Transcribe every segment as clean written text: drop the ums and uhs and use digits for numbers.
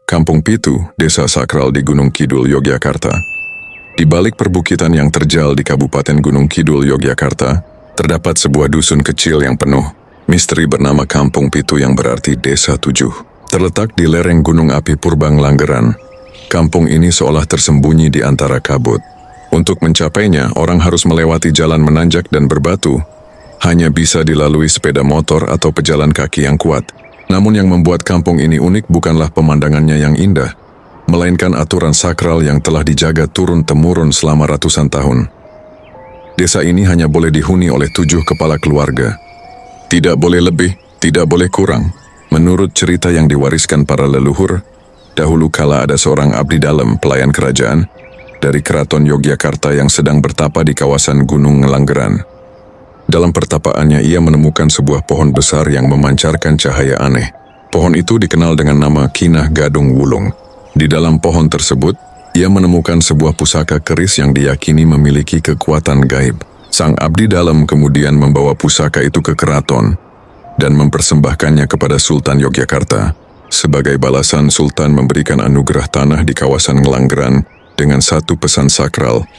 Kampung Pitu, desa sakral di Gunung Kidul, Yogyakarta. Di balik perbukitan yang terjal di Kabupaten Gunung Kidul, Yogyakarta, terdapat sebuah dusun kecil yang penuh misteri bernama Kampung Pitu yang berarti Desa Tujuh. Terletak di lereng Gunung Api Purbang Langgeran, kampung ini seolah tersembunyi di antara kabut. Untuk mencapainya, orang harus melewati jalan menanjak dan berbatu. Hanya bisa dilalui sepeda motor atau pejalan kaki yang kuat. Namun yang membuat kampung ini unik bukanlah pemandangannya yang indah, melainkan aturan sakral yang telah dijaga turun-temurun selama ratusan tahun. Desa ini hanya boleh dihuni oleh 7 kepala keluarga. Tidak boleh lebih, tidak boleh kurang. Menurut cerita yang diwariskan para leluhur, dahulu kala ada seorang abdi dalam pelayan kerajaan dari Keraton Yogyakarta yang sedang bertapa di kawasan Gunung Langgeran. Dalam pertapaannya ia menemukan sebuah pohon besar yang memancarkan cahaya aneh. Pohon itu dikenal dengan nama Kinah Gadung Wulung. Di dalam pohon tersebut, ia menemukan sebuah pusaka keris yang diyakini memiliki kekuatan gaib. Sang abdi dalam kemudian membawa pusaka itu ke keraton dan mempersembahkannya kepada Sultan Yogyakarta. Sebagai balasan, Sultan memberikan anugerah tanah di kawasan Langgeran dengan satu pesan sakral.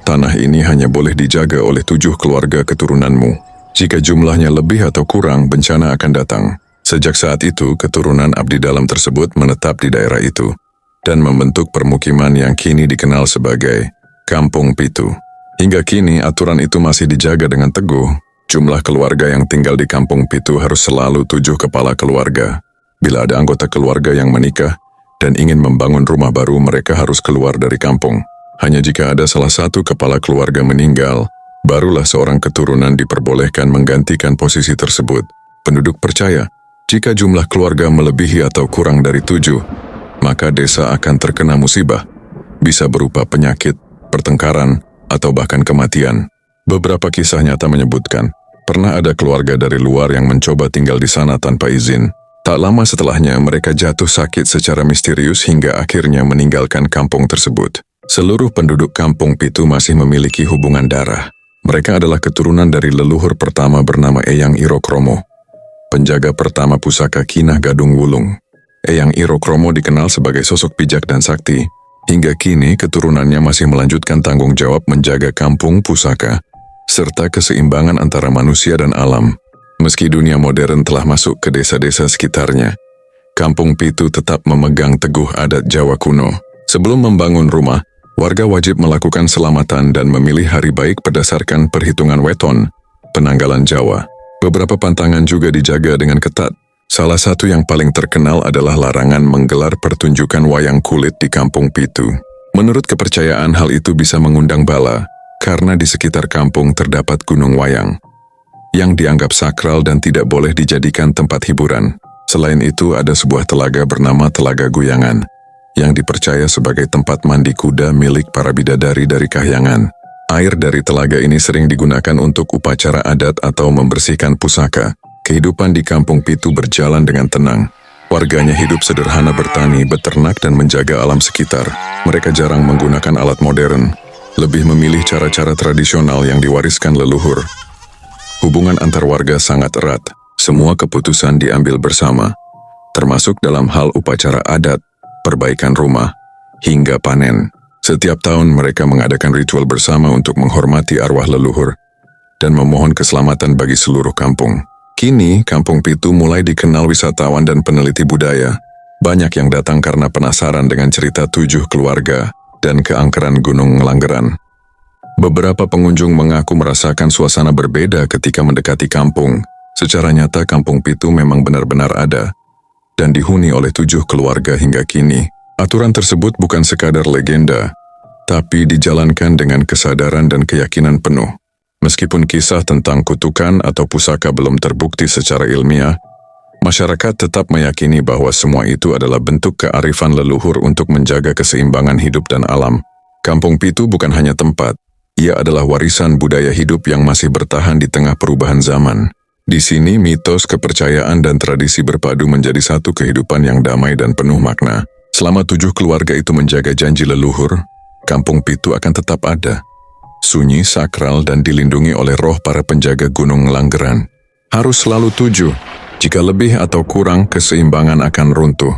Tanah ini hanya boleh dijaga oleh 7 keluarga keturunanmu. Jika jumlahnya lebih atau kurang, bencana akan datang. Sejak saat itu, keturunan abdi dalam tersebut menetap di daerah itu dan membentuk permukiman yang kini dikenal sebagai Kampung Pitu. Hingga kini, aturan itu masih dijaga dengan teguh. Jumlah keluarga yang tinggal di Kampung Pitu harus selalu 7 kepala keluarga. Bila ada anggota keluarga yang menikah dan ingin membangun rumah baru, mereka harus keluar dari kampung. Hanya jika ada salah satu kepala keluarga meninggal, barulah seorang keturunan diperbolehkan menggantikan posisi tersebut. Penduduk percaya, jika jumlah keluarga melebihi atau kurang dari 7, maka desa akan terkena musibah. Bisa berupa penyakit, pertengkaran, atau bahkan kematian. Beberapa kisah nyata menyebutkan, pernah ada keluarga dari luar yang mencoba tinggal di sana tanpa izin. Tak lama setelahnya, mereka jatuh sakit secara misterius hingga akhirnya meninggalkan kampung tersebut. Seluruh penduduk Kampung Pitu masih memiliki hubungan darah. Mereka adalah keturunan dari leluhur pertama bernama Eyang Irokromo, penjaga pertama pusaka Kinah Gadung Wulung. Eyang Irokromo dikenal sebagai sosok bijak dan sakti. Hingga kini keturunannya masih melanjutkan tanggung jawab menjaga kampung pusaka, serta keseimbangan antara manusia dan alam. Meski dunia modern telah masuk ke desa-desa sekitarnya, Kampung Pitu tetap memegang teguh adat Jawa kuno. Sebelum membangun rumah, warga wajib melakukan selamatan dan memilih hari baik berdasarkan perhitungan weton, penanggalan Jawa. Beberapa pantangan juga dijaga dengan ketat. Salah satu yang paling terkenal adalah larangan menggelar pertunjukan wayang kulit di Kampung Pitu. Menurut kepercayaan, hal itu bisa mengundang bala, karena di sekitar kampung terdapat gunung wayang, yang dianggap sakral dan tidak boleh dijadikan tempat hiburan. Selain itu, ada sebuah telaga bernama Telaga Guyangan, yang dipercaya sebagai tempat mandi kuda milik para bidadari dari Kahyangan. Air dari telaga ini sering digunakan untuk upacara adat atau membersihkan pusaka. Kehidupan di Kampung Pitu berjalan dengan tenang. Warganya hidup sederhana, bertani, beternak, dan menjaga alam sekitar. Mereka jarang menggunakan alat modern, lebih memilih cara-cara tradisional yang diwariskan leluhur. Hubungan antar warga sangat erat. Semua keputusan diambil bersama, termasuk dalam hal upacara adat, perbaikan rumah, hingga panen. Setiap tahun mereka mengadakan ritual bersama untuk menghormati arwah leluhur dan memohon keselamatan bagi seluruh kampung. Kini, Kampung Pitu mulai dikenal wisatawan dan peneliti budaya. Banyak yang datang karena penasaran dengan cerita 7 keluarga dan keangkeran Gunung Langgeran. Beberapa pengunjung mengaku merasakan suasana berbeda ketika mendekati kampung. Secara nyata, Kampung Pitu memang benar-benar ada dan dihuni oleh 7 keluarga hingga kini. Aturan tersebut bukan sekadar legenda, tapi dijalankan dengan kesadaran dan keyakinan penuh. Meskipun kisah tentang kutukan atau pusaka belum terbukti secara ilmiah, masyarakat tetap meyakini bahwa semua itu adalah bentuk kearifan leluhur untuk menjaga keseimbangan hidup dan alam. Kampung Pitu bukan hanya tempat, ia adalah warisan budaya hidup yang masih bertahan di tengah perubahan zaman. Di sini, mitos, kepercayaan, dan tradisi berpadu menjadi satu kehidupan yang damai dan penuh makna. Selama 7 keluarga itu menjaga janji leluhur, Kampung Pitu akan tetap ada, sunyi, sakral, dan dilindungi oleh roh para penjaga Gunung Langgeran. Harus selalu 7, jika lebih atau kurang, keseimbangan akan runtuh.